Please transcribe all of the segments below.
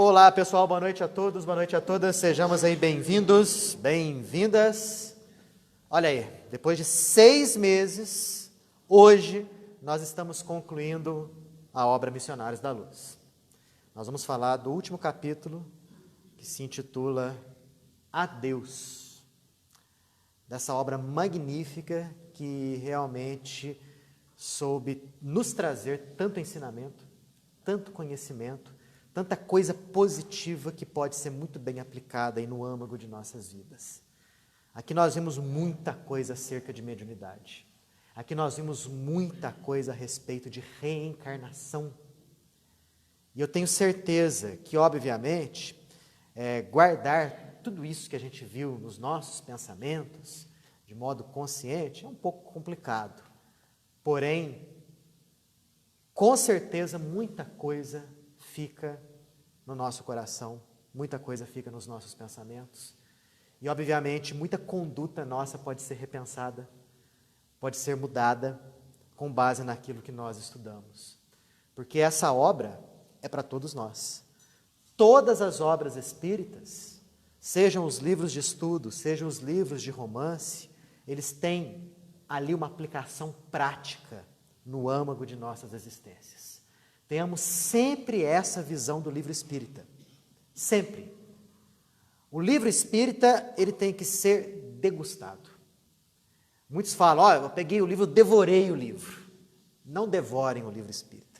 Olá, pessoal, boa noite a todos, boa noite a todas, sejamos aí bem-vindos, bem-vindas. Olha aí, depois de 6 meses, hoje nós estamos concluindo a obra Missionários da Luz. Nós vamos falar do último capítulo, que se intitula Adeus, dessa obra magnífica que realmente soube nos trazer tanto ensinamento, tanto conhecimento, tanta coisa positiva que pode ser muito bem aplicada aí no âmago de nossas vidas. Aqui nós vimos muita coisa acerca de mediunidade. Aqui nós vimos muita coisa a respeito de reencarnação. E eu tenho certeza que, obviamente, guardar tudo isso que a gente viu nos nossos pensamentos, de modo consciente, é um pouco complicado. Porém, com certeza, muita coisa fica no nosso coração, muita coisa fica nos nossos pensamentos. E, obviamente, muita conduta nossa pode ser repensada, pode ser mudada com base naquilo que nós estudamos. Porque essa obra é para todos nós. Todas as obras espíritas, sejam os livros de estudo, sejam os livros de romance, eles têm ali uma aplicação prática no âmago de nossas existências. Tenhamos sempre essa visão do livro espírita. Sempre. O livro espírita, ele tem que ser degustado. Muitos falam, eu peguei o livro, devorei o livro. Não devorem o livro espírita.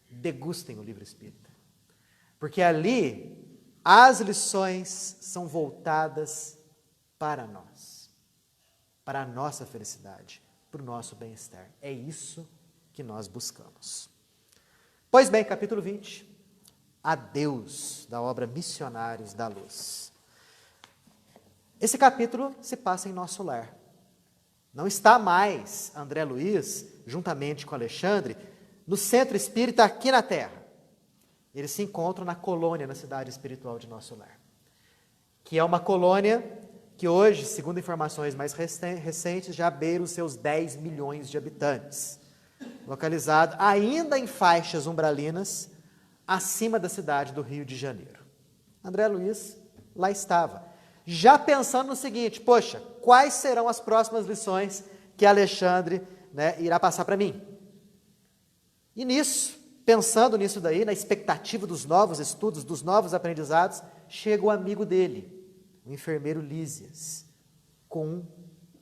Degustem o livro espírita. Porque ali, as lições são voltadas para nós. Para a nossa felicidade, para o nosso bem-estar. É isso que nós buscamos. Pois bem, capítulo 20, Adeus, da obra Missionários da Luz. Esse capítulo se passa em nosso lar. Não está mais André Luiz, juntamente com Alexandre, no centro espírita aqui na Terra. Eles se encontram na colônia, na cidade espiritual de nosso lar. Que é uma colônia que hoje, segundo informações mais recentes, já beira os seus 10 milhões de habitantes. Localizado ainda em faixas umbralinas, acima da cidade do Rio de Janeiro. André Luiz lá estava, já pensando no seguinte, poxa, quais serão as próximas lições que Alexandre irá passar para mim? E nisso, pensando nisso daí, na expectativa dos novos estudos, dos novos aprendizados, chega o amigo dele, o enfermeiro Lísias, com um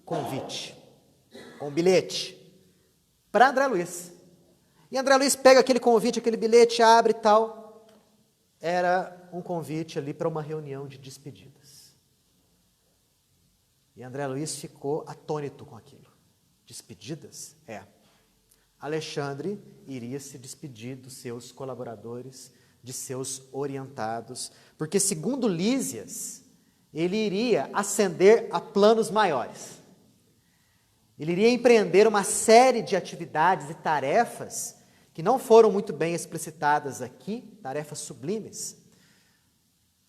convite, com um bilhete, para André Luiz. E André Luiz pega aquele convite, aquele bilhete, abre e tal. Era um convite ali para uma reunião de despedidas. E André Luiz ficou atônito com aquilo. Despedidas? Alexandre iria se despedir dos seus colaboradores, de seus orientados, porque, segundo Lísias, ele iria ascender a planos maiores. Ele iria empreender uma série de atividades e tarefas que não foram muito bem explicitadas aqui, tarefas sublimes,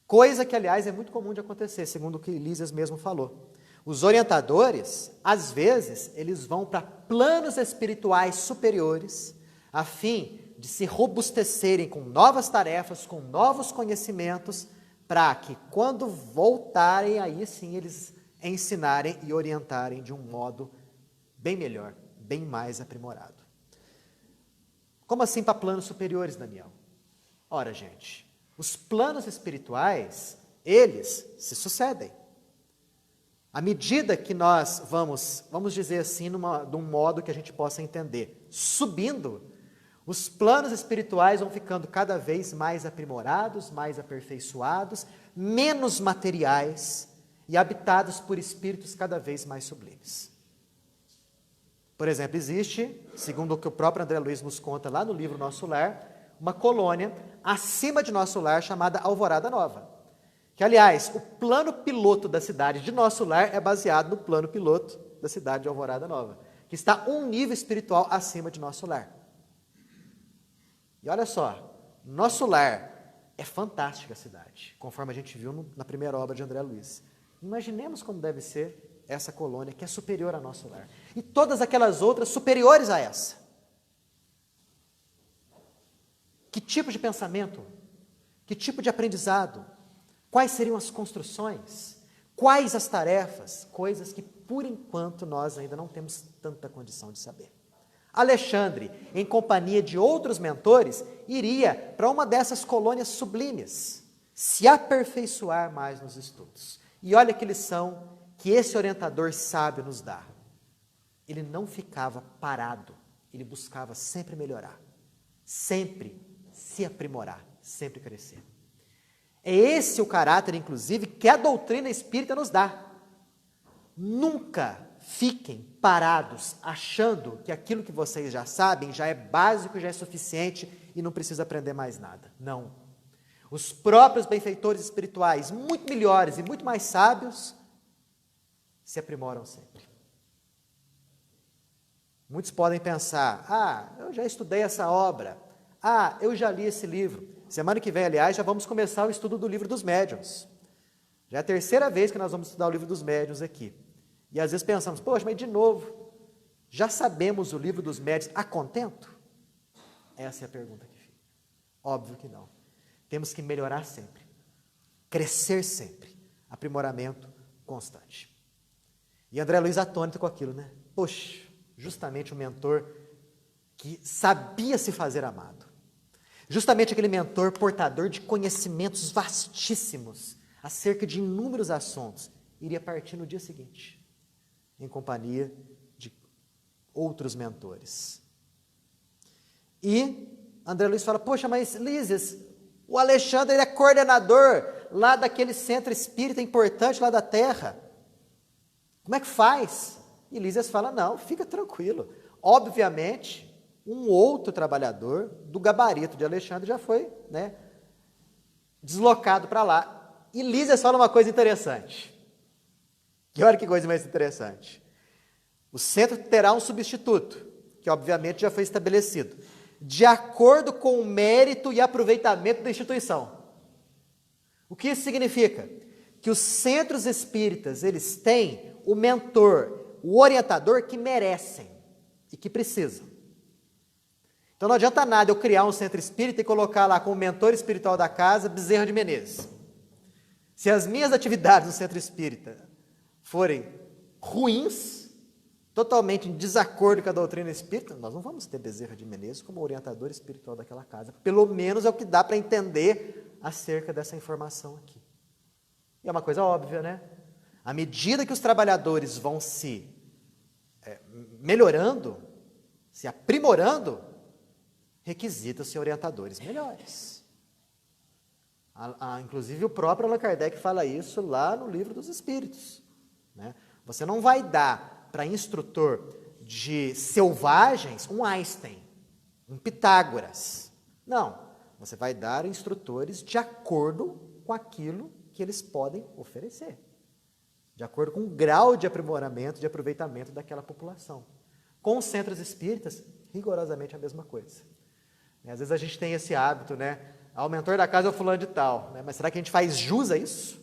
coisa que, aliás, é muito comum de acontecer, segundo o que Lísias mesmo falou. Os orientadores, às vezes, eles vão para planos espirituais superiores, a fim de se robustecerem com novas tarefas, com novos conhecimentos, para que, quando voltarem, aí sim eles ensinarem e orientarem de um modo bem melhor, bem mais aprimorado. Como assim para planos superiores, Daniel? Ora, gente, os planos espirituais, eles se sucedem. À medida que nós vamos dizer assim, de um modo que a gente possa entender, subindo, os planos espirituais vão ficando cada vez mais aprimorados, mais aperfeiçoados, menos materiais e habitados por espíritos cada vez mais sublimes. Por exemplo, existe, segundo o que o próprio André Luiz nos conta lá no livro Nosso Lar, uma colônia acima de Nosso Lar chamada Alvorada Nova. Que, aliás, o plano piloto da cidade de Nosso Lar é baseado no plano piloto da cidade de Alvorada Nova, que está um nível espiritual acima de Nosso Lar. E olha só, Nosso Lar é fantástica a cidade, conforme a gente viu na primeira obra de André Luiz. Imaginemos como deve ser essa colônia que é superior a Nosso Lar. E todas aquelas outras superiores a essa. Que tipo de pensamento? Que tipo de aprendizado? Quais seriam as construções? Quais as tarefas? Coisas que, por enquanto, nós ainda não temos tanta condição de saber. Alexandre, em companhia de outros mentores, iria para uma dessas colônias sublimes, se aperfeiçoar mais nos estudos. E olha que lição que esse orientador sábio nos dá. Ele não ficava parado, ele buscava sempre melhorar, sempre se aprimorar, sempre crescer. É esse o caráter, inclusive, que a doutrina espírita nos dá. Nunca fiquem parados achando que aquilo que vocês já sabem já é básico, já é suficiente e não precisa aprender mais nada. Não. Os próprios benfeitores espirituais, muito melhores e muito mais sábios, se aprimoram sempre. Muitos podem pensar, eu já estudei essa obra, eu já li esse livro. Semana que vem, aliás, já vamos começar o estudo do livro dos médiuns. Já é a terceira vez que nós vamos estudar o livro dos médiuns aqui. E às vezes pensamos, poxa, mas de novo, já sabemos o livro dos médiuns a contento? Essa é a pergunta que fica. Óbvio que não. Temos que melhorar sempre, crescer sempre, aprimoramento constante. E André Luiz atônito com aquilo, né? Poxa, justamente o mentor que sabia se fazer amado. Justamente aquele mentor portador de conhecimentos vastíssimos acerca de inúmeros assuntos, iria partir no dia seguinte, em companhia de outros mentores. E André Luiz fala, poxa, mas Lísias, o Alexandre ele é coordenador lá daquele centro espírita importante lá da Terra. Como é que faz? E Lísias fala, não, fica tranquilo. Obviamente, um outro trabalhador do gabarito de Alexandre já foi, deslocado para lá. E Lísias fala uma coisa interessante. E olha que coisa mais interessante. O centro terá um substituto, que obviamente já foi estabelecido, de acordo com o mérito e aproveitamento da instituição. O que isso significa? Que os centros espíritas, eles têm o mentor, o orientador que merecem e que precisam. Então não adianta nada eu criar um centro espírita e colocar lá como mentor espiritual da casa Bezerra de Menezes. Se as minhas atividades no centro espírita forem ruins, totalmente em desacordo com a doutrina espírita, nós não vamos ter Bezerra de Menezes como orientador espiritual daquela casa. Pelo menos é o que dá para entender acerca dessa informação aqui. E é uma coisa óbvia, né? À medida que os trabalhadores vão se melhorando, se aprimorando, requisita-se orientadores melhores. Inclusive o próprio Allan Kardec fala isso lá no Livro dos Espíritos. Você não vai dar para instrutor de selvagens um Einstein, um Pitágoras. Não, você vai dar instrutores de acordo com aquilo que eles podem oferecer, de acordo com o grau de aprimoramento, de aproveitamento daquela população. Com os centros espíritas, rigorosamente a mesma coisa. Às vezes a gente tem esse hábito, o mentor da casa é o fulano de tal, mas será que a gente faz jus a isso?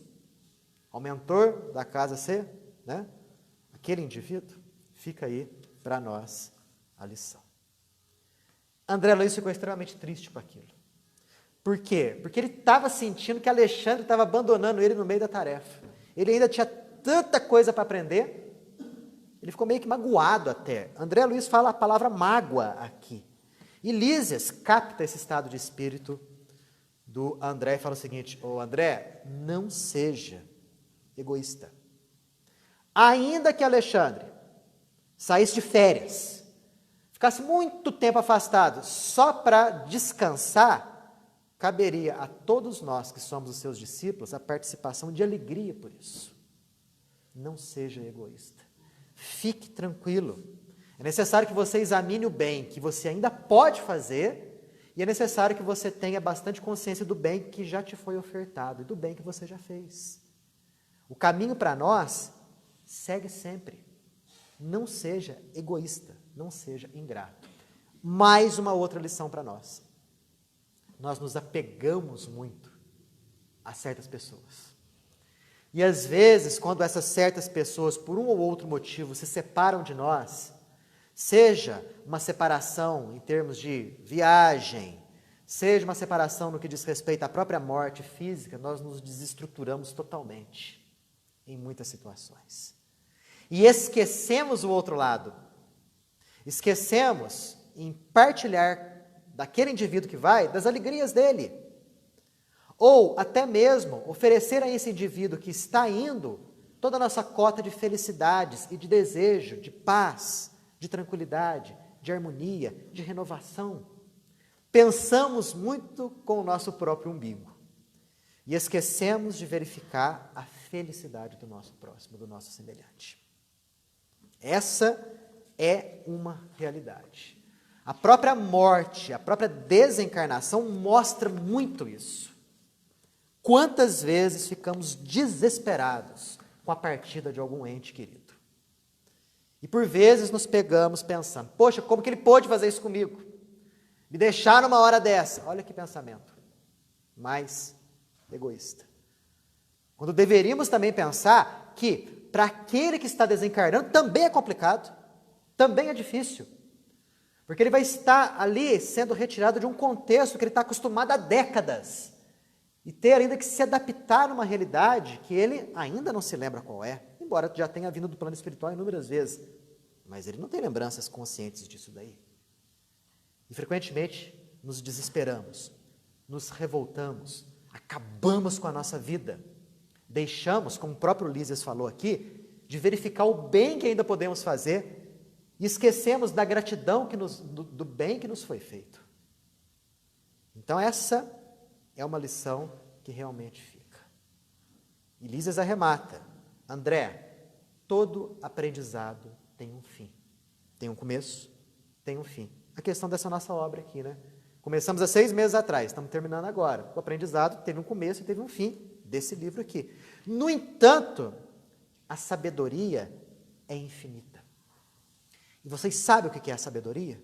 Ao mentor da casa ser, aquele indivíduo? Fica aí para nós a lição. André Luiz ficou extremamente triste com aquilo. Por quê? Porque ele estava sentindo que Alexandre estava abandonando ele no meio da tarefa. Ele ainda tinha tanta coisa para aprender, ele ficou meio que magoado até. André Luiz fala a palavra mágoa aqui. E Lísias capta esse estado de espírito do André e fala o seguinte, André, não seja egoísta. Ainda que Alexandre saísse de férias, ficasse muito tempo afastado só para descansar, caberia a todos nós que somos os seus discípulos a participação de alegria por isso. Não seja egoísta. Fique tranquilo. É necessário que você examine o bem que você ainda pode fazer e é necessário que você tenha bastante consciência do bem que já te foi ofertado e do bem que você já fez. O caminho para nós segue sempre. Não seja egoísta, não seja ingrato. Mais uma outra lição para nós. Nós nos apegamos muito a certas pessoas. E às vezes, quando essas certas pessoas, por um ou outro motivo, se separam de nós, seja uma separação em termos de viagem, seja uma separação no que diz respeito à própria morte física, nós nos desestruturamos totalmente em muitas situações. E esquecemos o outro lado. Esquecemos em partilhar daquele indivíduo que vai das alegrias dele. Ou até mesmo oferecer a esse indivíduo que está indo toda a nossa cota de felicidades e de desejo, de paz, de tranquilidade, de harmonia, de renovação. Pensamos muito com o nosso próprio umbigo e esquecemos de verificar a felicidade do nosso próximo, do nosso semelhante. Essa é uma realidade. A própria morte, a própria desencarnação mostra muito isso. Quantas vezes ficamos desesperados com a partida de algum ente querido? E por vezes nos pegamos pensando, poxa, como que ele pôde fazer isso comigo? Me deixar numa hora dessa. Olha que pensamento mais egoísta. Quando deveríamos também pensar que para aquele que está desencarnando também é complicado, também é difícil. Porque ele vai estar ali sendo retirado de um contexto que ele está acostumado há décadas. E ter ainda que se adaptar numa realidade que ele ainda não se lembra qual é, embora já tenha vindo do plano espiritual inúmeras vezes. Mas ele não tem lembranças conscientes disso daí. E frequentemente nos desesperamos, nos revoltamos, acabamos com a nossa vida. Deixamos, como o próprio Lísias falou aqui, de verificar o bem que ainda podemos fazer e esquecemos da gratidão do bem que nos foi feito. Então essa é uma lição que realmente fica. E Lísias arremata, André, todo aprendizado tem um fim. Tem um começo, tem um fim. A questão dessa nossa obra aqui, né? Começamos há 6 meses atrás, estamos terminando agora. O aprendizado teve um começo e teve um fim desse livro aqui. No entanto, a sabedoria é infinita. E vocês sabem o que é a sabedoria?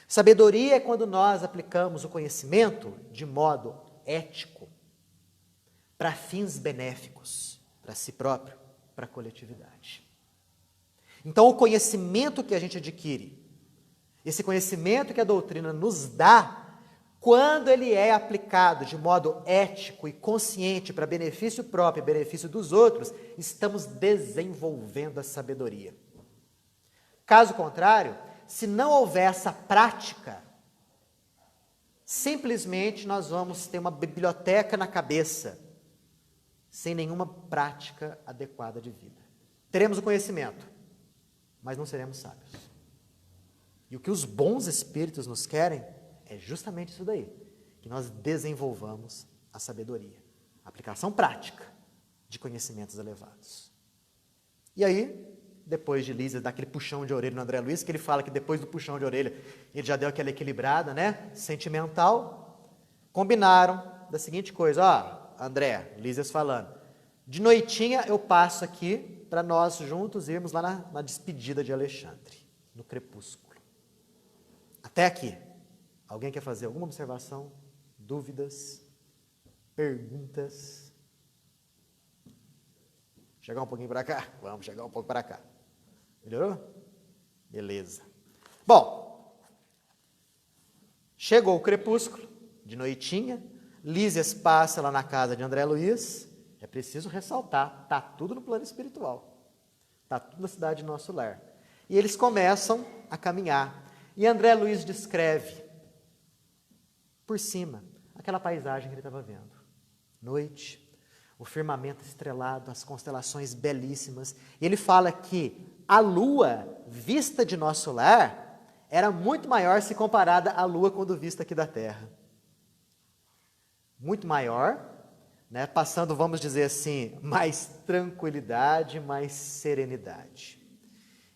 Sabedoria é quando nós aplicamos o conhecimento de modo ético para fins benéficos, para si próprio, para a coletividade. Então, o conhecimento que a gente adquire, esse conhecimento que a doutrina nos dá, quando ele é aplicado de modo ético e consciente para benefício próprio e benefício dos outros, estamos desenvolvendo a sabedoria. Caso contrário, se não houver essa prática, simplesmente nós vamos ter uma biblioteca na cabeça, sem nenhuma prática adequada de vida. Teremos o conhecimento, mas não seremos sábios. E o que os bons espíritos nos querem é justamente isso daí, que nós desenvolvamos a sabedoria, a aplicação prática de conhecimentos elevados. E aí, depois de Lísias dar aquele puxão de orelha no André Luiz, que ele fala que depois do puxão de orelha, ele já deu aquela equilibrada, né, sentimental, combinaram da seguinte coisa, André, Lísias falando, de noitinha eu passo aqui para nós juntos irmos lá na despedida de Alexandre, no crepúsculo. Até aqui. Alguém quer fazer alguma observação? Dúvidas? Perguntas? Chegar um pouquinho para cá? Vamos chegar um pouco para cá. Melhorou? Beleza. Bom, chegou o crepúsculo, de noitinha, Lísias passa lá na casa de André Luiz, é preciso ressaltar, está tudo no plano espiritual, está tudo na cidade do nosso lar. E eles começam a caminhar, e André Luiz descreve, por cima, aquela paisagem que ele estava vendo. Noite, o firmamento estrelado, as constelações belíssimas. E ele fala que a lua, vista de nosso lar, era muito maior se comparada à lua quando vista aqui da Terra. Muito maior, né? Passando, vamos dizer assim, mais tranquilidade, mais serenidade.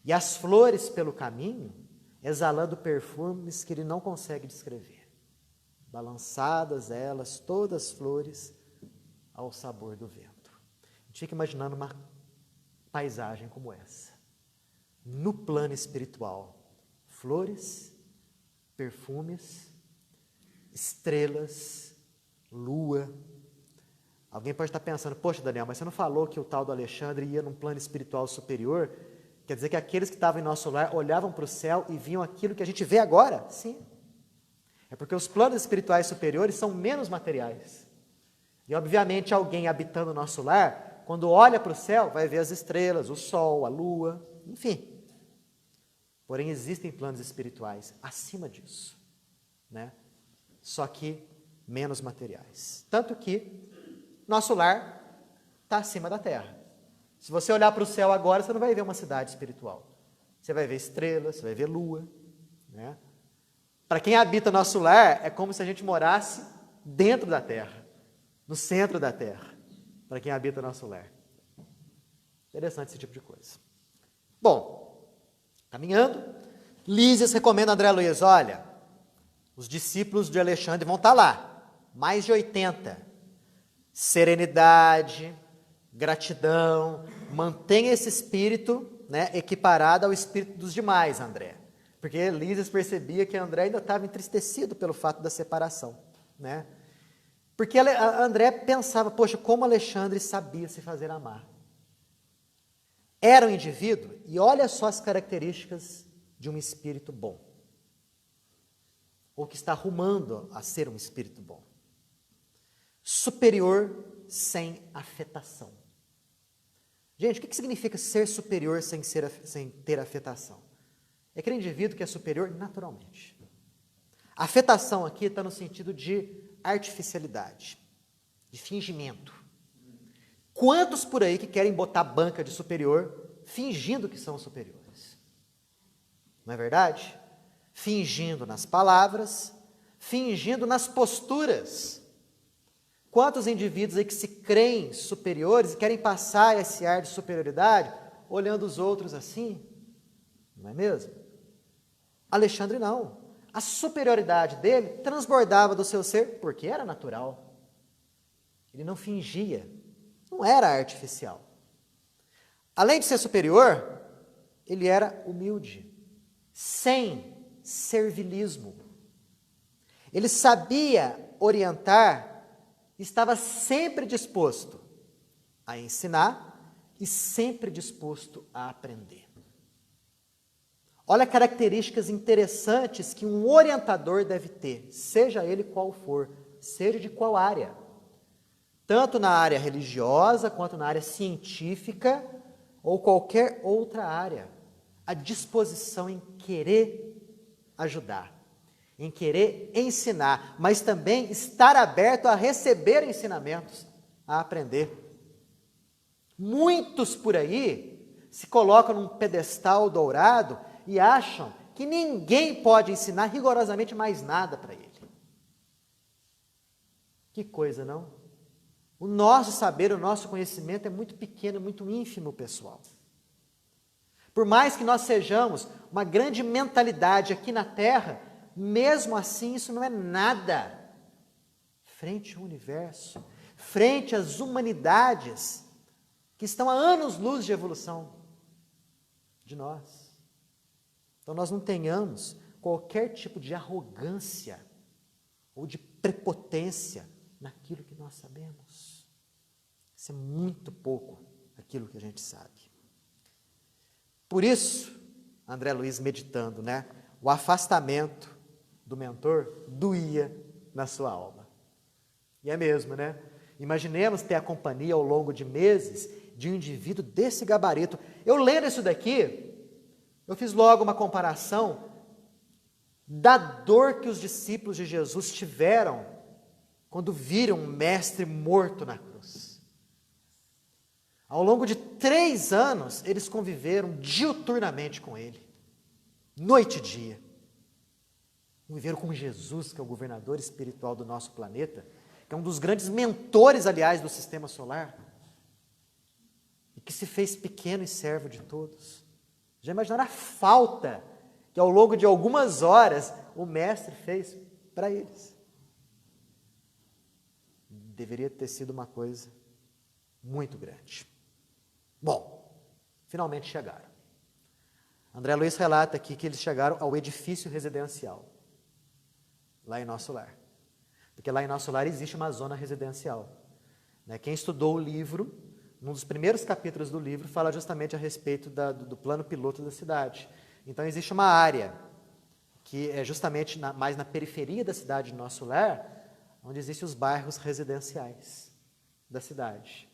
E as flores pelo caminho, exalando perfumes que ele não consegue descrever. Balançadas elas, todas flores, ao sabor do vento. A gente fica imaginando uma paisagem como essa. No plano espiritual, flores, perfumes, estrelas, lua. Alguém pode estar pensando, poxa Daniel, mas você não falou que o tal do Alexandre ia num plano espiritual superior? Quer dizer que aqueles que estavam em nosso lar olhavam para o céu e viam aquilo que a gente vê agora? Sim. É porque os planos espirituais superiores são menos materiais. E, obviamente, alguém habitando o nosso lar, quando olha para o céu, vai ver as estrelas, o sol, a lua, enfim. Porém, existem planos espirituais acima disso, né? Só que menos materiais. Tanto que nosso lar está acima da terra. Se você olhar para o céu agora, você não vai ver uma cidade espiritual. Você vai ver estrelas, você vai ver lua, né? Para quem habita nosso lar, é como se a gente morasse dentro da terra, no centro da terra, para quem habita nosso lar. Interessante esse tipo de coisa. Bom, caminhando, Lísias recomenda a André Luiz, olha, os discípulos de Alexandre vão estar lá, mais de 80. Serenidade, gratidão, mantenha esse espírito, né, equiparado ao espírito dos demais, André. Porque Lísias percebia que André ainda estava entristecido pelo fato da separação, né? Porque André pensava, poxa, como Alexandre sabia se fazer amar. Era um indivíduo, e olha só as características de um espírito bom, ou que está rumando a ser um espírito bom. Superior sem afetação. Gente, o que significa ser superior sem ter afetação? É aquele indivíduo que é superior naturalmente. A afetação aqui está no sentido de artificialidade, de fingimento. Quantos por aí que querem botar banca de superior fingindo que são superiores? Não é verdade? Fingindo nas palavras, fingindo nas posturas. Quantos indivíduos aí que se creem superiores e querem passar esse ar de superioridade olhando os outros assim? Não é mesmo? Alexandre não. A superioridade dele transbordava do seu ser porque era natural. Ele não fingia, não era artificial. Além de ser superior, ele era humilde, sem servilismo. Ele sabia orientar, estava sempre disposto a ensinar e sempre disposto a aprender. Olha características interessantes que um orientador deve ter, seja ele qual for, seja de qual área. Tanto na área religiosa, quanto na área científica, ou qualquer outra área. A disposição em querer ajudar, em querer ensinar, mas também estar aberto a receber ensinamentos, a aprender. Muitos por aí se colocam num pedestal dourado e acham que ninguém pode ensinar rigorosamente mais nada para ele. Que coisa, não? O nosso saber, o nosso conhecimento é muito pequeno, muito ínfimo, pessoal. Por mais que nós sejamos uma grande mentalidade aqui na Terra, mesmo assim isso não é nada frente ao universo, frente às humanidades que estão há anos-luz de evolução de nós. Então nós não tenhamos qualquer tipo de arrogância ou de prepotência naquilo que nós sabemos. Isso é muito pouco aquilo que a gente sabe. Por isso, André Luiz meditando, né? O afastamento do mentor doía na sua alma. E é mesmo, né? Imaginemos ter a companhia ao longo de meses de um indivíduo desse gabarito. Eu lendo isso daqui, eu fiz logo uma comparação da dor que os discípulos de Jesus tiveram quando viram um mestre morto na cruz. Ao longo de 3 anos, eles conviveram diuturnamente com ele, noite e dia. Conviveram com Jesus, que é o governador espiritual do nosso planeta, que é um dos grandes mentores, aliás, do sistema solar, e que se fez pequeno e servo de todos. Já imaginaram a falta que ao longo de algumas horas o mestre fez para eles? Deveria ter sido uma coisa muito grande. Bom, finalmente chegaram. André Luiz relata aqui que eles chegaram ao edifício residencial, lá em Nosso Lar. Porque lá em Nosso Lar existe uma zona residencial. Quem estudou o livro, num dos primeiros capítulos do livro, fala justamente a respeito do plano piloto da cidade. Então existe uma área que é justamente mais na periferia da cidade de Nosso Lar, onde existem os bairros residenciais da cidade.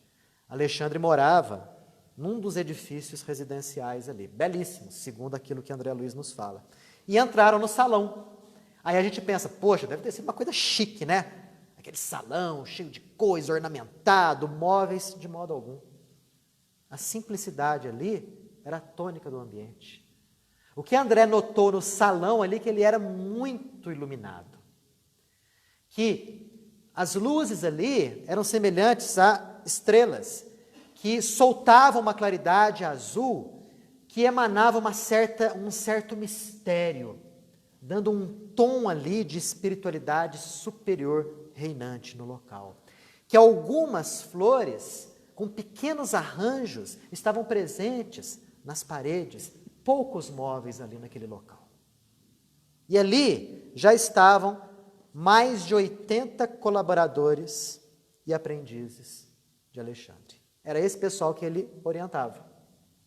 Alexandre morava num dos edifícios residenciais ali, belíssimos, segundo aquilo que André Luiz nos fala. E entraram no salão. Aí a gente pensa, poxa, deve ter sido uma coisa chique, né? Aquele salão cheio de coisa, ornamentado, móveis, de modo algum. A simplicidade ali era a tônica do ambiente. O que André notou no salão ali, que ele era muito iluminado. Que as luzes ali eram semelhantes a estrelas, que soltavam uma claridade azul, que emanava um certo mistério, dando um tom ali de espiritualidade superior reinante no local. Que algumas flores, com pequenos arranjos, estavam presentes nas paredes, poucos móveis ali naquele local. E ali já estavam mais de 80 colaboradores e aprendizes de Alexandre. Era esse pessoal que ele orientava,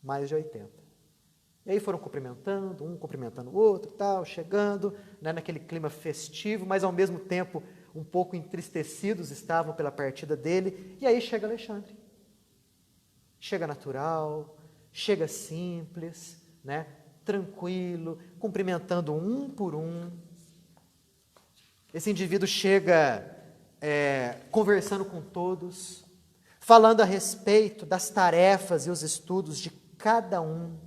mais de 80. E aí foram cumprimentando, um cumprimentando o outro, tal, chegando, né, naquele clima festivo, mas ao mesmo tempo um pouco entristecidos estavam pela partida dele. E aí chega Alexandre. Chega natural, chega simples, né, tranquilo, cumprimentando um por um. Esse indivíduo chega conversando com todos, falando a respeito das tarefas e os estudos de cada um,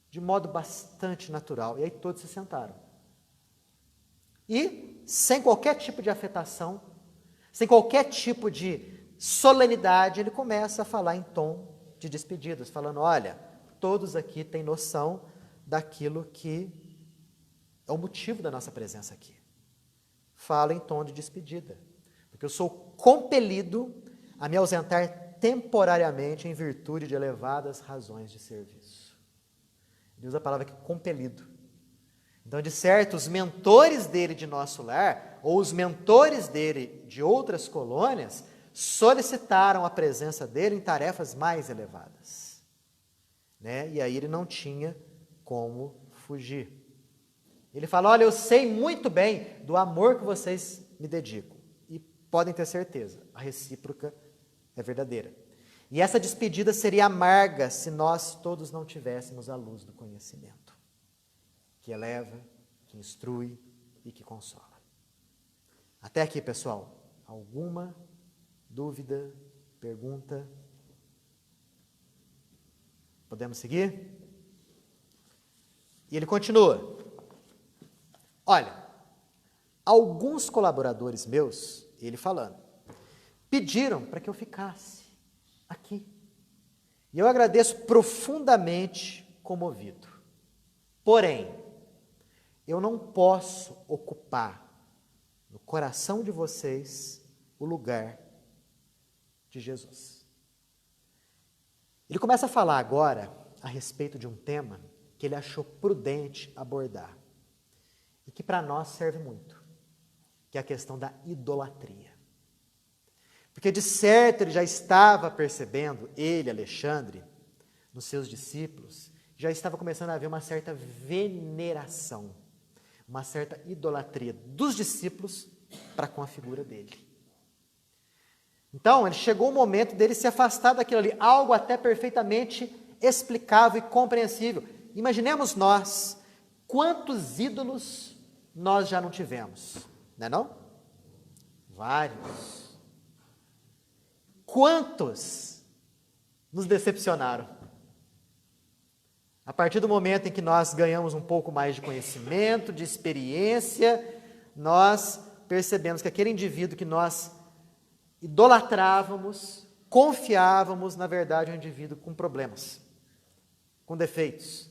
de modo bastante natural. E aí todos se sentaram. E, sem qualquer tipo de afetação, sem qualquer tipo de solenidade, ele começa a falar em tom de despedidas, falando, olha, todos aqui têm noção daquilo que é o motivo da nossa presença aqui. Fala em tom de despedida, porque eu sou compelido a me ausentar temporariamente em virtude de elevadas razões de serviço. Ele usa a palavra aqui, compelido. Então, de certo, os mentores dele de Nosso Lar, ou os mentores dele de outras colônias, solicitaram a presença dele em tarefas mais elevadas. Né? E aí ele não tinha como fugir. Ele fala, olha, eu sei muito bem do amor que vocês me dedicam. E podem ter certeza, a recíproca é verdadeira. E essa despedida seria amarga se nós todos não tivéssemos a luz do conhecimento, que eleva, que instrui e que consola. Até aqui, pessoal, alguma dúvida, pergunta? Podemos seguir? E ele continua. Olha, alguns colaboradores meus, ele falando, pediram para que eu ficasse aqui. E eu agradeço profundamente comovido. Porém, eu não posso ocupar no coração de vocês o lugar de Jesus. Ele começa a falar agora a respeito de um tema que ele achou prudente abordar e que para nós serve muito, que é a questão da idolatria. Porque de certo ele já estava percebendo, ele, Alexandre, nos seus discípulos, já estava começando a haver uma certa veneração, uma certa idolatria dos discípulos para com a figura dele. Então, ele chegou o momento dele se afastar daquilo ali, algo até perfeitamente explicável e compreensível. Imaginemos nós, quantos ídolos nós já não tivemos, não é não? Vários. Quantos nos decepcionaram? A partir do momento em que nós ganhamos um pouco mais de conhecimento, de experiência, nós percebemos que aquele indivíduo que nós idolatrávamos, confiávamos, na verdade, é um indivíduo com problemas, com defeitos.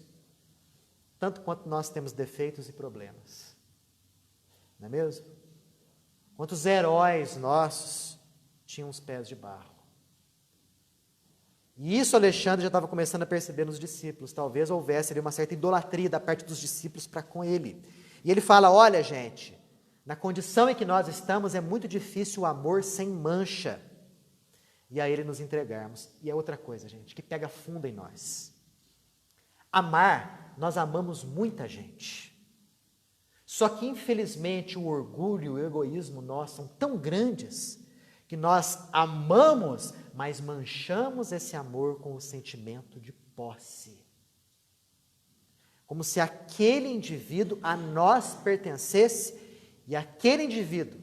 Tanto quanto nós temos defeitos e problemas. Não é mesmo? Quantos heróis nossos tinham os pés de barro. E isso Alexandre já estava começando a perceber nos discípulos. Talvez houvesse ali uma certa idolatria da parte dos discípulos para com ele. E ele fala, olha gente, na condição em que nós estamos é muito difícil o amor sem mancha. E a ele nos entregarmos. E é outra coisa, gente, que pega fundo em nós. Amar, nós amamos muita gente. Só que, infelizmente, o orgulho e o egoísmo nós são tão grandes que nós amamos, mas manchamos esse amor com o sentimento de posse. Como se aquele indivíduo a nós pertencesse e aquele indivíduo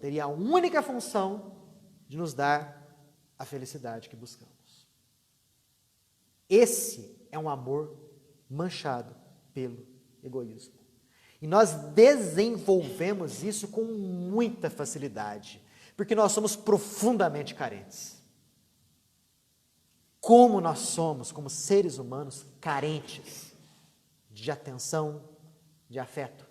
teria a única função de nos dar a felicidade que buscamos. Esse é um amor manchado pelo egoísmo. E nós desenvolvemos isso com muita facilidade, porque nós somos profundamente carentes. Como nós somos, como seres humanos, carentes de atenção, de afeto.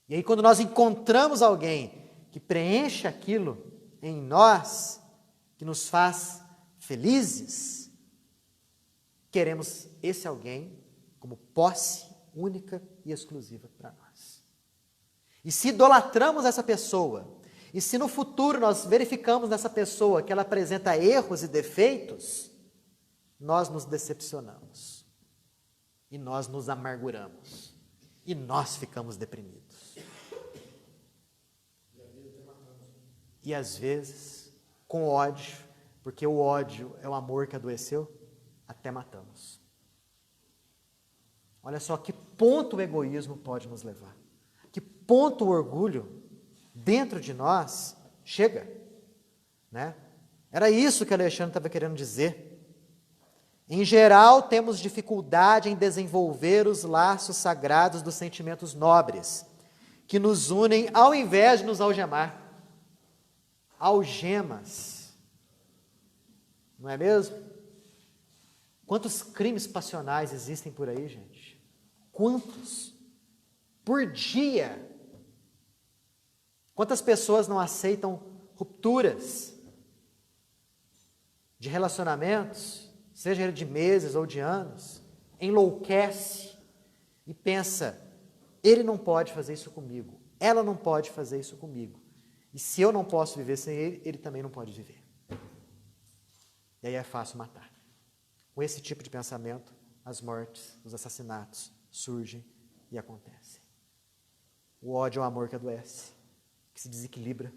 E aí, quando nós encontramos alguém que preenche aquilo em nós, que nos faz felizes, queremos esse alguém como posse única e exclusiva para nós. E se idolatramos essa pessoa, e se no futuro nós verificamos nessa pessoa que ela apresenta erros e defeitos, nós nos decepcionamos. E nós nos amarguramos. E nós ficamos deprimidos. E às vezes, com ódio, porque o ódio é o amor que adoeceu, até matamos. Olha só que ponto o egoísmo pode nos levar. Que ponto o orgulho dentro de nós chega. Né? Era isso que Alexandre estava querendo dizer. Em geral, temos dificuldade em desenvolver os laços sagrados dos sentimentos nobres, que nos unem ao invés de nos algemar. Algemas. Não é mesmo? Quantos crimes passionais existem por aí, gente? Quantos? Por dia. Quantas pessoas não aceitam rupturas de relacionamentos, seja ele de meses ou de anos, enlouquece e pensa, ele não pode fazer isso comigo, ela não pode fazer isso comigo. E se eu não posso viver sem ele, ele também não pode viver. E aí é fácil matar. Com esse tipo de pensamento, as mortes, os assassinatos surgem e acontecem. O ódio é um amor que adoece, que se desequilibra.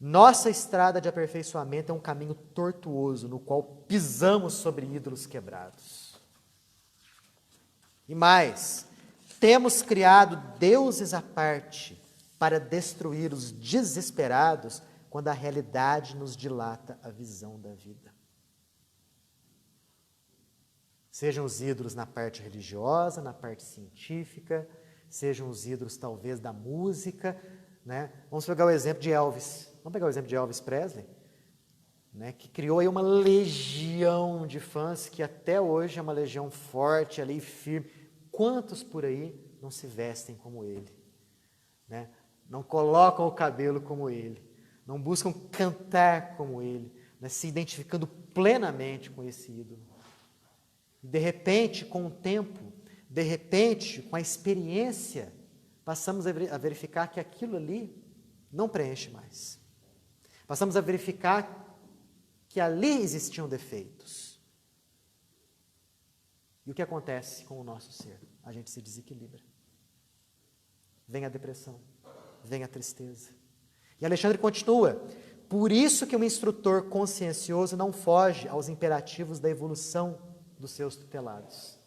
Nossa estrada de aperfeiçoamento é um caminho tortuoso, no qual pisamos sobre ídolos quebrados. E mais, temos criado deuses à parte para destruir os desesperados quando a realidade nos dilata a visão da vida. Sejam os ídolos na parte religiosa, na parte científica, sejam os ídolos talvez da música, né? Vamos pegar o exemplo de Elvis. Vamos pegar o exemplo de Elvis Presley, né? Que criou aí uma legião de fãs que até hoje é uma legião forte, ali firme. Quantos por aí não se vestem como ele? Né? Não colocam o cabelo como ele, não buscam cantar como ele, né? Se identificando plenamente com esse ídolo. E de repente, com o tempo, de repente, com a experiência, passamos a verificar que aquilo ali não preenche mais. Passamos a verificar que ali existiam defeitos. E o que acontece com o nosso ser? A gente se desequilibra. Vem a depressão, vem a tristeza. E Alexandre continua, por isso que um instrutor consciencioso não foge aos imperativos da evolução dos seus tutelados.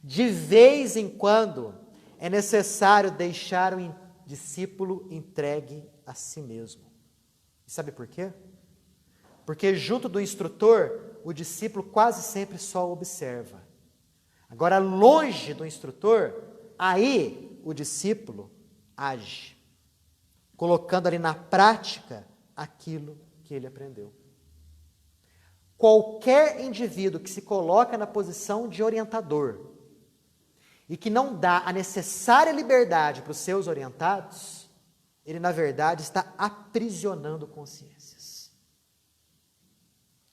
De vez em quando, é necessário deixar o discípulo entregue a si mesmo. E sabe por quê? Porque junto do instrutor, o discípulo quase sempre só observa. Agora, longe do instrutor, aí o discípulo age, colocando ali na prática aquilo que ele aprendeu. Qualquer indivíduo que se coloca na posição de orientador e que não dá a necessária liberdade para os seus orientados, ele, na verdade, está aprisionando consciências.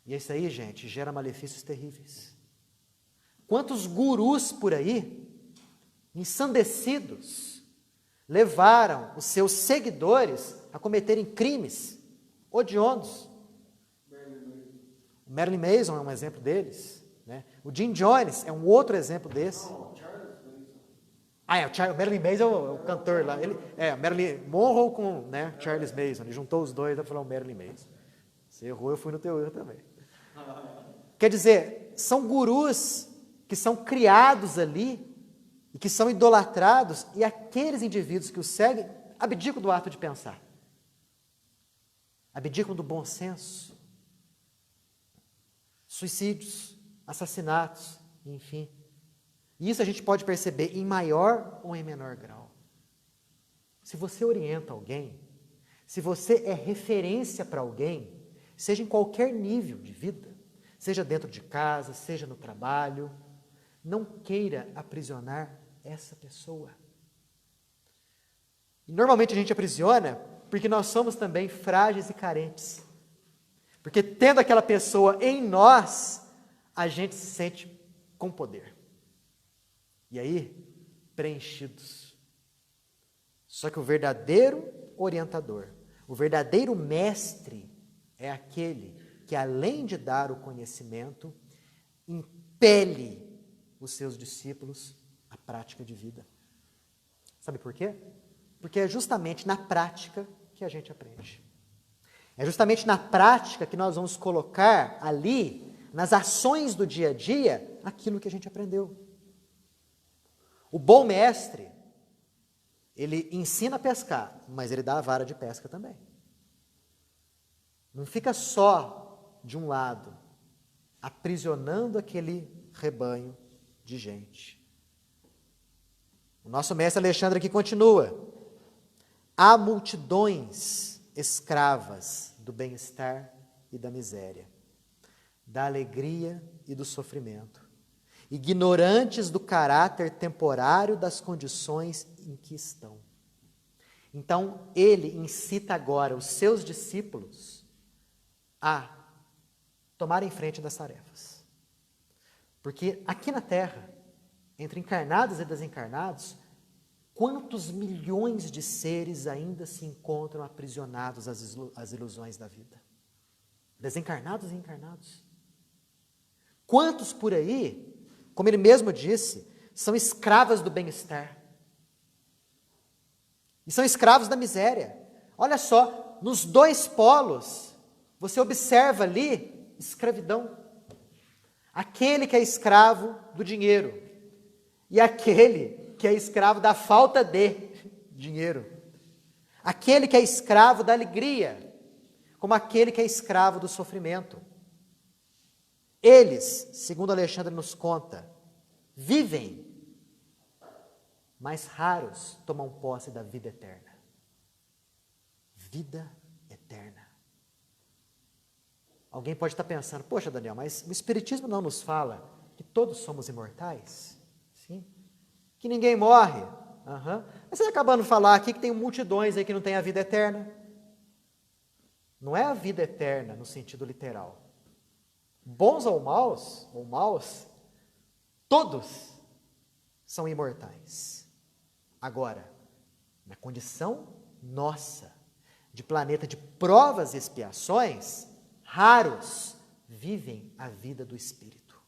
E isso aí, gente, gera malefícios terríveis. Quantos gurus por aí, ensandecidos, levaram os seus seguidores a cometerem crimes odiosos. O Marilyn Manson é um exemplo deles, né? O Jim Jones é um outro exemplo desse. O Marilyn Mason é o cantor lá. Marilyn Monroe com, né, Charles Manson. Ele juntou os dois para falar o Marilyn Manson. Você errou, eu fui no teu erro também. Quer dizer, são gurus que são criados ali e que são idolatrados, e aqueles indivíduos que os seguem abdicam do ato de pensar. Abdicam do bom senso. Suicídios, assassinatos, enfim. E isso a gente pode perceber em maior ou em menor grau. Se você orienta alguém, se você é referência para alguém, seja em qualquer nível de vida, seja dentro de casa, seja no trabalho, não queira aprisionar essa pessoa. E normalmente a gente aprisiona porque nós somos também frágeis e carentes. Porque tendo aquela pessoa em nós, a gente se sente com poder. E aí, preenchidos. Só que o verdadeiro orientador, o verdadeiro mestre, é aquele que, além de dar o conhecimento, impele os seus discípulos à prática de vida. Sabe por quê? Porque é justamente na prática que a gente aprende. É justamente na prática que nós vamos colocar ali, nas ações do dia a dia, aquilo que a gente aprendeu. O bom mestre, ele ensina a pescar, mas ele dá a vara de pesca também. Não fica só de um lado, aprisionando aquele rebanho de gente. O nosso mestre Alexandre aqui continua. Há multidões escravas do bem-estar e da miséria, da alegria e do sofrimento, ignorantes do caráter temporário das condições em que estão. Então, ele incita agora os seus discípulos a tomarem frente das tarefas. Porque aqui na Terra, entre encarnados e desencarnados, quantos milhões de seres ainda se encontram aprisionados às ilusões da vida? Desencarnados e encarnados. Quantos por aí, como ele mesmo disse, são escravas do bem-estar? E são escravos da miséria. Olha só, nos dois polos, você observa ali escravidão. Aquele que é escravo do dinheiro e aquele que é escravo da falta de dinheiro. Aquele que é escravo da alegria, como aquele que é escravo do sofrimento. Eles, segundo Alexandre nos conta, vivem, mas raros tomam posse da vida eterna. Vida eterna. Alguém pode estar pensando, poxa, Daniel, mas o Espiritismo não nos fala que todos somos imortais? Sim. Que ninguém morre? Uhum. Mas você está acabando de falar aqui que tem multidões aí que não têm a vida eterna. Não é a vida eterna no sentido literal. Bons ou maus, todos são imortais. Agora, na condição nossa, de planeta de provas e expiações, raros vivem a vida do Espírito.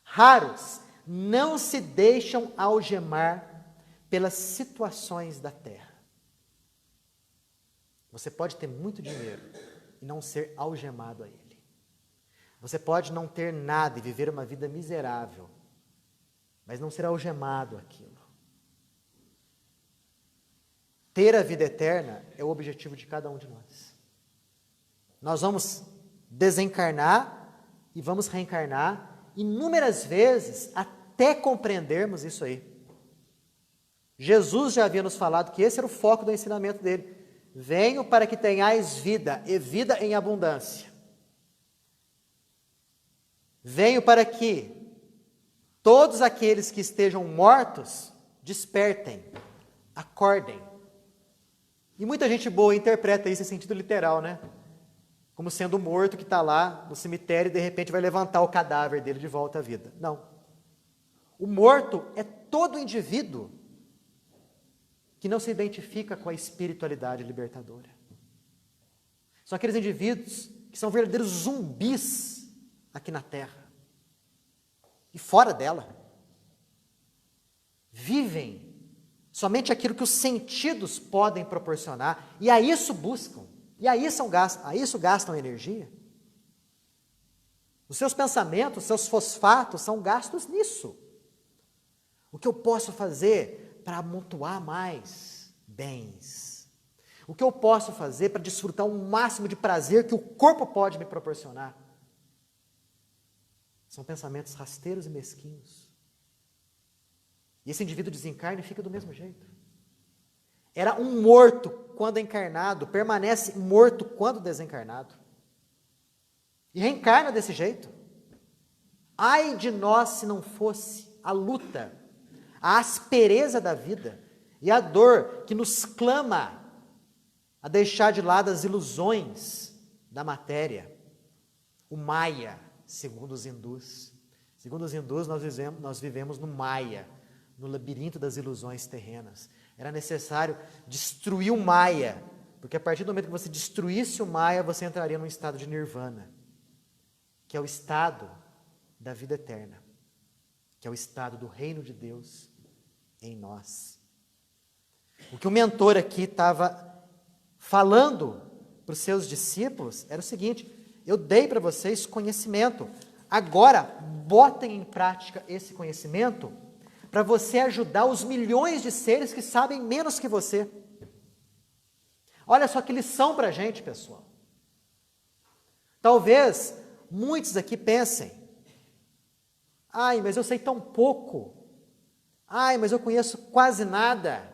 Raros não se deixam algemar pelas situações da terra. Você pode ter muito dinheiro e não ser algemado a ele. Você pode não ter nada e viver uma vida miserável, mas não ser algemado àquilo. Ter a vida eterna é o objetivo de cada um de nós. Nós vamos desencarnar e vamos reencarnar inúmeras vezes até compreendermos isso aí. Jesus já havia nos falado que esse era o foco do ensinamento dele. Venho para que tenhais vida, e vida em abundância. Venho para que todos aqueles que estejam mortos despertem, acordem. E muita gente boa interpreta isso em sentido literal, né? Como sendo o morto que está lá no cemitério e de repente vai levantar o cadáver dele de volta à vida. Não. O morto é todo indivíduo que não se identifica com a espiritualidade libertadora. São aqueles indivíduos que são verdadeiros zumbis aqui na Terra e fora dela. vivem somente aquilo que os sentidos podem proporcionar, e a isso buscam, e a isso gastam energia. Os seus pensamentos, os seus fosfatos são gastos nisso. O que eu posso fazer para amontoar mais bens? O que eu posso fazer para desfrutar o máximo de prazer que o corpo pode me proporcionar? São pensamentos rasteiros e mesquinhos. E esse indivíduo desencarna e fica do mesmo jeito. Era um morto quando encarnado, permanece morto quando desencarnado. E reencarna desse jeito. Ai de nós se não fosse a luta, a aspereza da vida e a dor que nos clama a deixar de lado as ilusões da matéria. O Maya, segundo os hindus. Segundo os hindus, nós vivemos no Maya, no labirinto das ilusões terrenas. Era necessário destruir o Maya, porque a partir do momento que você destruísse o Maya, você entraria num estado de nirvana, que é o estado da vida eterna, que é o estado do reino de Deus em nós. O que o mentor aqui estava falando para os seus discípulos era o seguinte: eu dei para vocês conhecimento, agora botem em prática esse conhecimento para você ajudar os milhões de seres que sabem menos que você. Olha só que lição para a gente, pessoal. Talvez muitos aqui pensem: ai, mas eu sei tão pouco. Ai, mas eu conheço quase nada.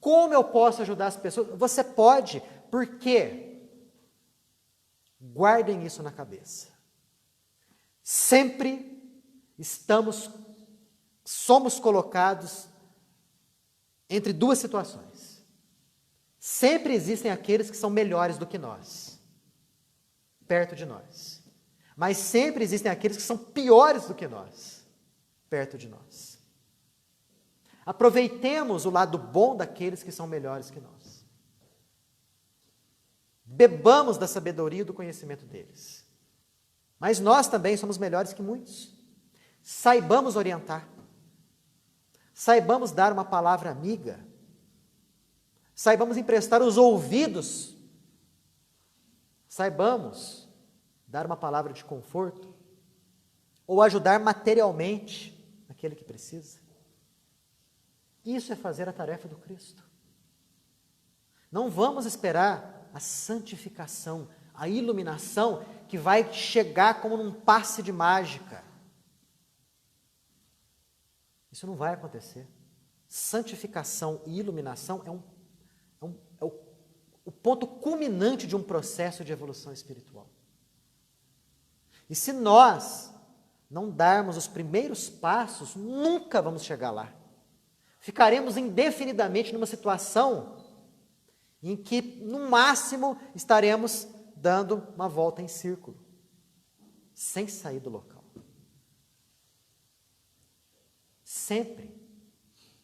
Como eu posso ajudar as pessoas? Você pode, por quê? Guardem isso na cabeça. Sempre somos colocados entre duas situações. Sempre existem aqueles que são melhores do que nós, perto de nós. Mas sempre existem aqueles que são piores do que nós, perto de nós. Aproveitemos o lado bom daqueles que são melhores que nós. Bebamos da sabedoria e do conhecimento deles. Mas nós também somos melhores que muitos. Saibamos orientar. Saibamos dar uma palavra amiga. Saibamos emprestar os ouvidos. Saibamos dar uma palavra de conforto. Ou ajudar materialmente aquele que precisa. Isso é fazer a tarefa do Cristo. Não vamos esperar a santificação, a iluminação que vai chegar como num passe de mágica. Isso não vai acontecer. Santificação e iluminação é o ponto culminante de um processo de evolução espiritual. E se nós não darmos os primeiros passos, nunca vamos chegar lá. Ficaremos indefinidamente numa situação em que, no máximo, estaremos dando uma volta em círculo, sem sair do local. Sempre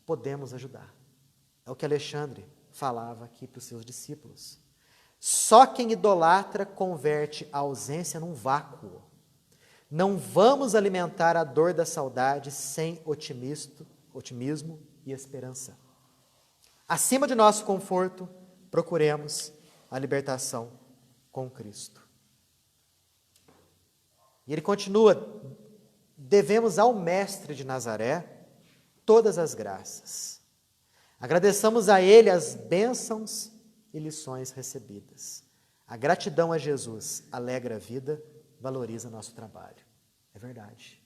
podemos ajudar. É o que Alexandre falava aqui para os seus discípulos. Só quem idolatra converte a ausência num vácuo. Não vamos alimentar a dor da saudade sem otimismo e esperança. Acima de nosso conforto, procuremos a libertação com Cristo. E ele continua: devemos ao Mestre de Nazaré todas as graças. Agradeçamos a ele as bênçãos e lições recebidas. A gratidão a Jesus alegra a vida, valoriza nosso trabalho. É verdade.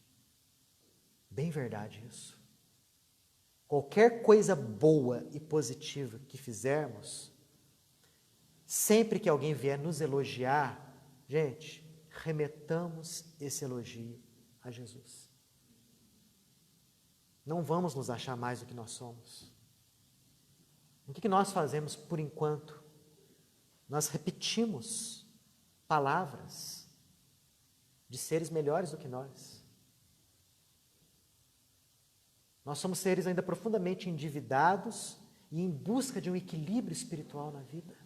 Bem verdade isso. Qualquer coisa boa e positiva que fizermos, sempre que alguém vier nos elogiar, gente, remetamos esse elogio a Jesus. Não vamos nos achar mais do que nós somos. O que nós fazemos por enquanto? Nós repetimos palavras de seres melhores do que nós. Nós somos seres ainda profundamente endividados e em busca de um equilíbrio espiritual na vida.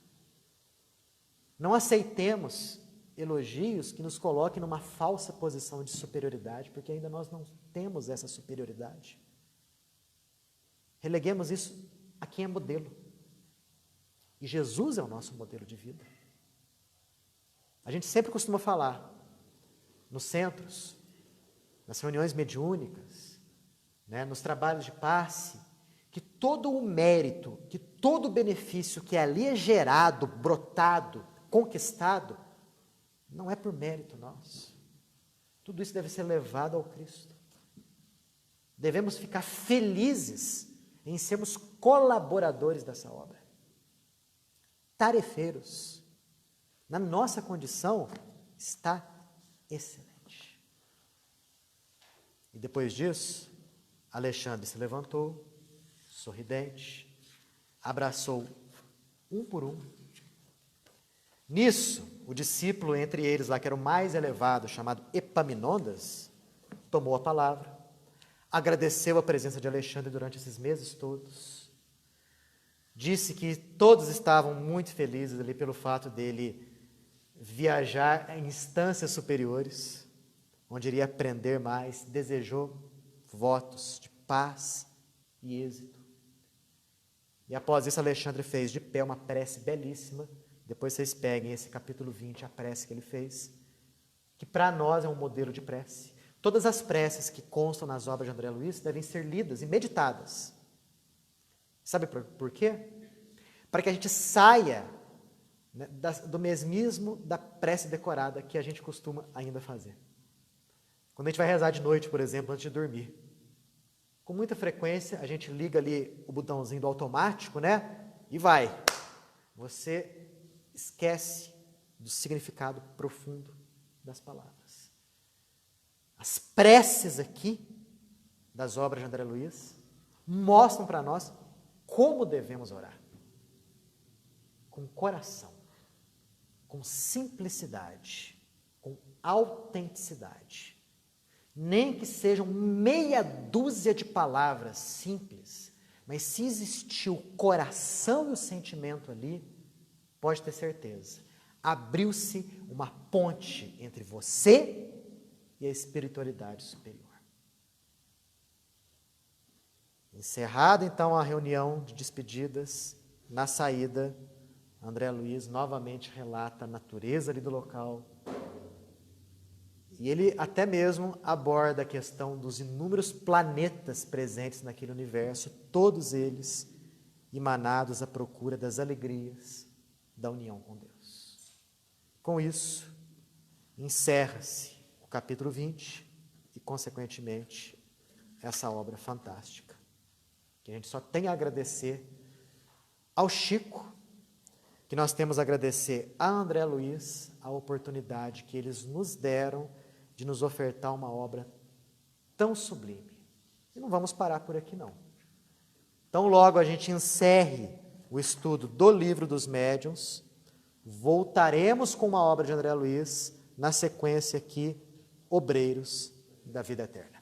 Não aceitemos elogios que nos coloquem numa falsa posição de superioridade, porque ainda nós não temos essa superioridade. Releguemos isso a quem é modelo. E Jesus é o nosso modelo de vida. A gente sempre costuma falar, nos centros, nas reuniões mediúnicas, né, nos trabalhos de passe, que todo o mérito, que todo o benefício que ali é gerado, brotado, conquistado, não é por mérito nosso. Tudo isso deve ser levado ao Cristo. Devemos ficar felizes em sermos colaboradores dessa obra. Tarefeiros. Na nossa condição está excelente. E depois disso, Alexandre se levantou, sorridente, abraçou um por um. Nisso, o discípulo entre eles lá, que era o mais elevado, chamado Epaminondas, tomou a palavra, agradeceu a presença de Alexandre durante esses meses todos, disse que todos estavam muito felizes ali pelo fato dele viajar em instâncias superiores, onde iria aprender mais, desejou votos de paz e êxito. E após isso, Alexandre fez de pé uma prece belíssima. Depois vocês peguem esse capítulo 20, a prece que ele fez, que para nós é um modelo de prece. Todas as preces que constam nas obras de André Luiz devem ser lidas e meditadas. Sabe por quê? Para que a gente saia, né, do mesmismo da prece decorada que a gente costuma ainda fazer. Quando a gente vai rezar de noite, por exemplo, antes de dormir, com muita frequência a gente liga ali o botãozinho do automático, né? E vai. Você esquece do significado profundo das palavras. As preces aqui das obras de André Luiz mostram para nós como devemos orar. Com coração, com simplicidade, com autenticidade. Nem que sejam meia dúzia de palavras simples, mas se existir o coração e o sentimento ali, pode ter certeza, abriu-se uma ponte entre você e a espiritualidade superior. Encerrada então a reunião de despedidas, na saída, André Luiz novamente relata a natureza ali do local. E ele até mesmo aborda a questão dos inúmeros planetas presentes naquele universo, todos eles emanados à procura das alegrias da união com Deus. Com isso, encerra-se o capítulo 20 e, consequentemente, essa obra fantástica, que a gente só tem a agradecer ao Chico, que nós temos a agradecer a André Luiz a oportunidade que eles nos deram de nos ofertar uma obra tão sublime. E não vamos parar por aqui, não. Então, logo a gente encerre o estudo do Livro dos Médiuns, voltaremos com uma obra de André Luiz, na sequência aqui, Obreiros da Vida Eterna.